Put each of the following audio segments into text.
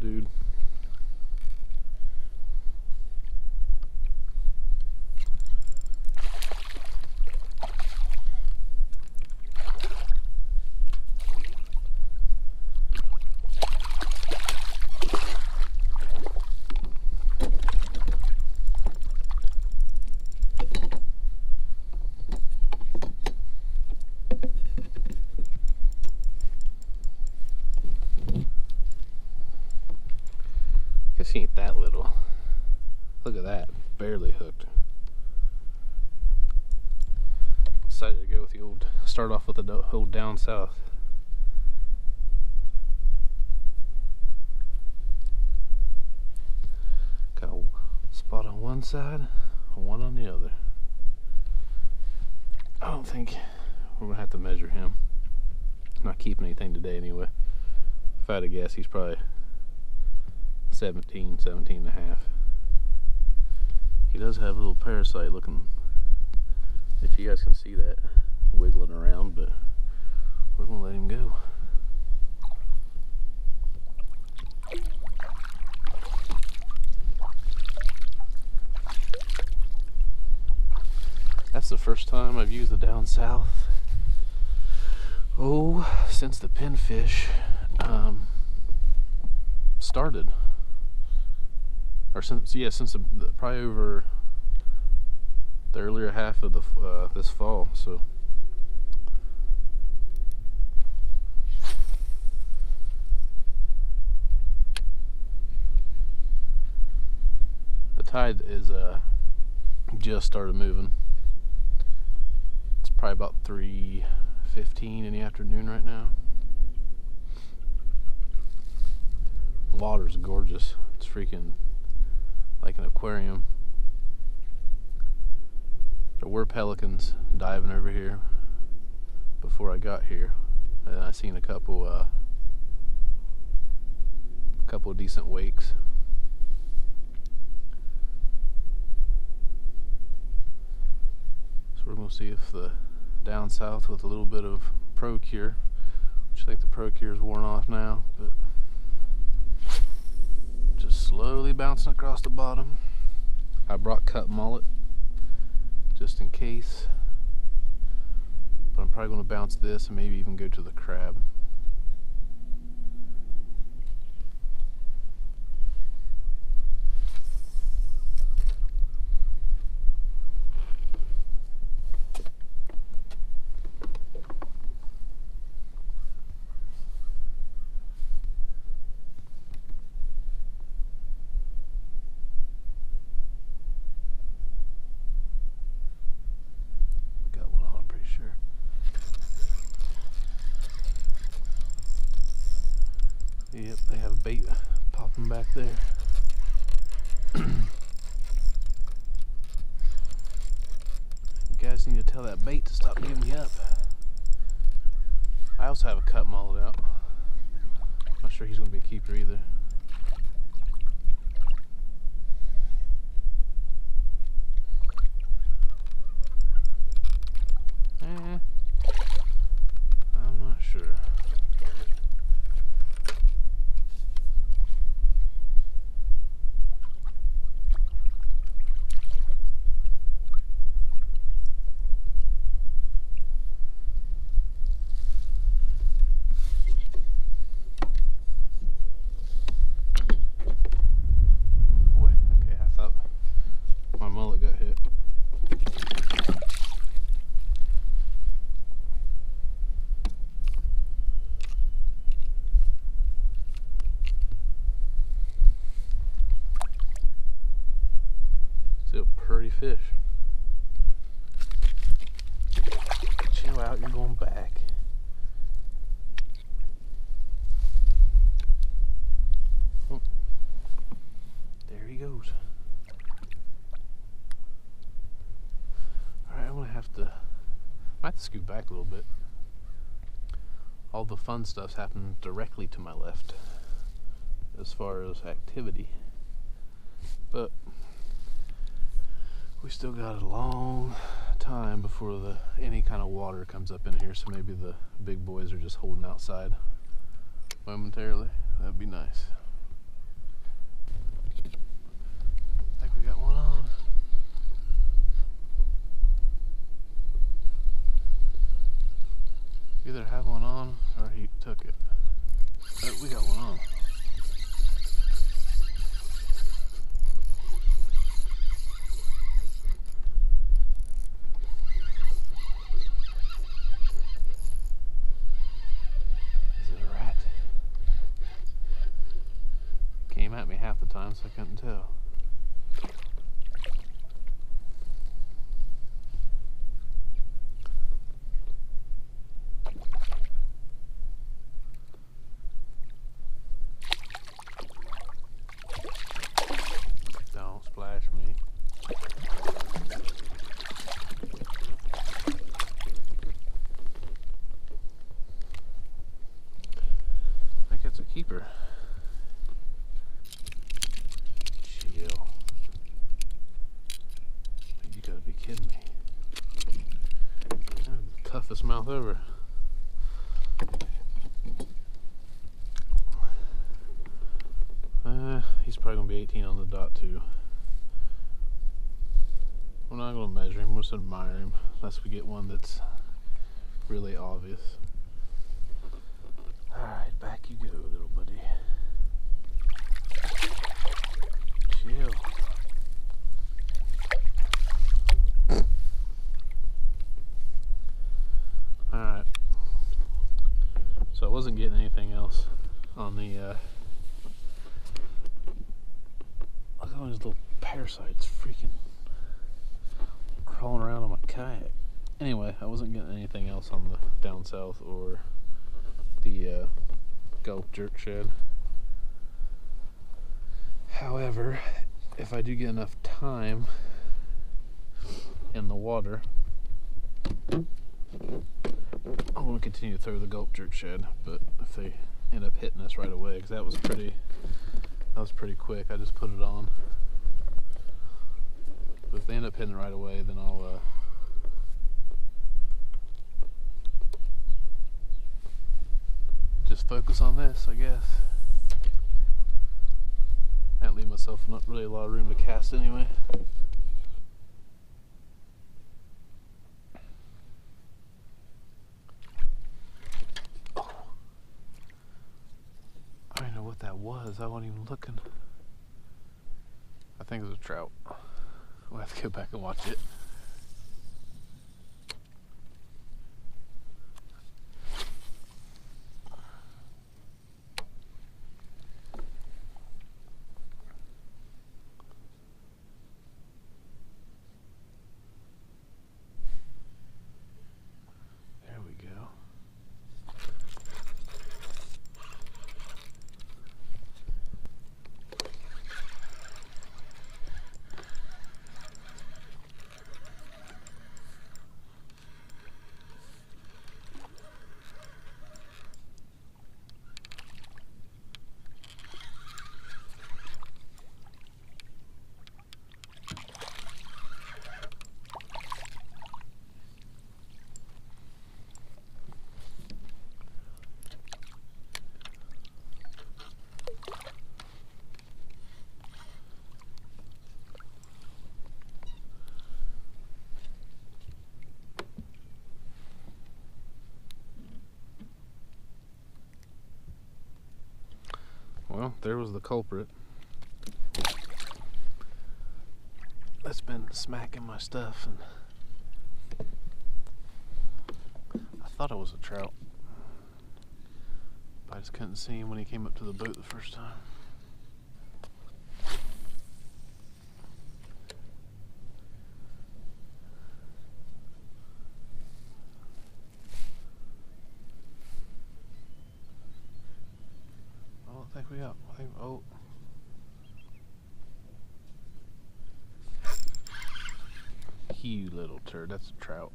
dude. Guess he ain't that little. Look at that, barely hooked. Decided to go with the old, start off with the old down south. Got a spot on one side, and one on the other. I don't think we're gonna have to measure him. I'm not keeping anything today anyway. If I had to guess, he's probably 17 and a half. He does have a little parasite looking, if you guys can see that, wiggling around, but we're gonna let him go. That's the first time I've used the down south, since the pinfish started. Or since probably over the earlier half of the this fall. So the tide is just started moving. It's probably about 3:15 in the afternoon right now. Water's gorgeous. It's freaking like an aquarium. There were pelicans diving over here before I got here, and I seen a couple of decent wakes. So we're gonna see if the down south with a little bit of Pro-Cure, which I think the Pro-Cure is worn off now, but just slowly bouncing across the bottom. I brought cut mullet just in case, but I'm probably going to bounce this and maybe even go to the crab. Yep, they have a bait popping back there. You guys need to tell that bait to stop giving me up. I also have a cut mullet out. Not sure he's going to be a keeper either. I'm not sure. Still pretty fish. Chill out, you're going back. Oh, there he goes. Alright, I'm gonna have to, I have to scoot back a little bit. All the fun stuff's happening directly to my left as far as activity, but we still got a long time before any kind of water comes up in here, so maybe the big boys are just holding outside momentarily. That'd be nice. have one on, or he took it. Oh, we got one on. Is it a rat? Came at me half the time, so I couldn't tell. Don't splash me. I think it's a keeper. Chill. You gotta be kidding me. That's the toughest mouth ever. He's probably gonna be 18 on the dot too. We're not gonna measure him, we'll just admire him, unless we get one that's really obvious. Alright, back you go, little buddy. Chill. Alright. So I wasn't getting anything else on the look at all these little parasites freaking crawling around on my kayak. Anyway, I wasn't getting anything else on the down south or the Gulf jerk shed. However, if I do get enough time in the water, I'm going to continue to throw the Gulf jerk shed. But if they end up hitting us right away, because that was pretty quick, I just put it on. But if they end up hitting it right away, then I'll just focus on this, I guess. Can't leave myself not really a lot of room to cast anyway. Oh. I don't know what that was. I wasn't even looking. I think it was a trout. We'll have to go back and watch it. There we go. Well, there was the culprit. That's been smacking my stuff, and I thought it was a trout, but I just couldn't see him when he came up to the boat the first time. I think we got, oh. You little turd, that's a trout.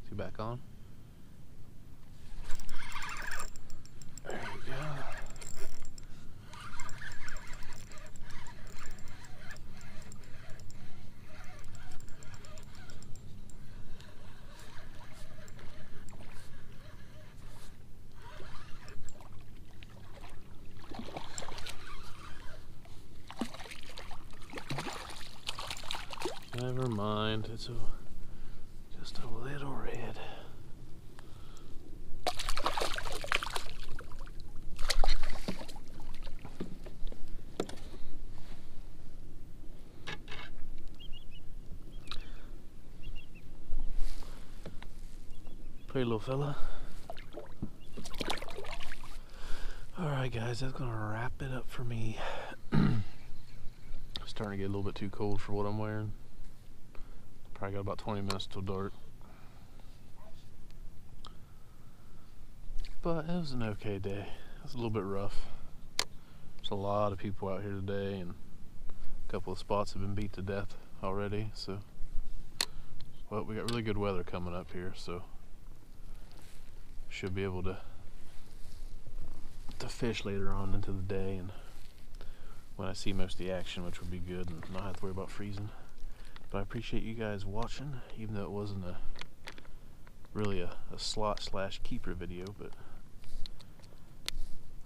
Is he back on? There we go. Never mind, it's just a little red. Pretty little fella. Alright guys, that's gonna wrap it up for me. Starting to get a little bit too cold for what I'm wearing. Probably got about 20 minutes till dark. But it was an okay day. It was a little bit rough. There's a lot of people out here today, and a couple of spots have been beat to death already, so. Well, we got really good weather coming up here, so should be able to fish later on into the day, and when I see most of the action, which would be good, and not have to worry about freezing. But I appreciate you guys watching, even though it wasn't really a slot/keeper video, but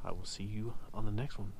I will see you on the next one.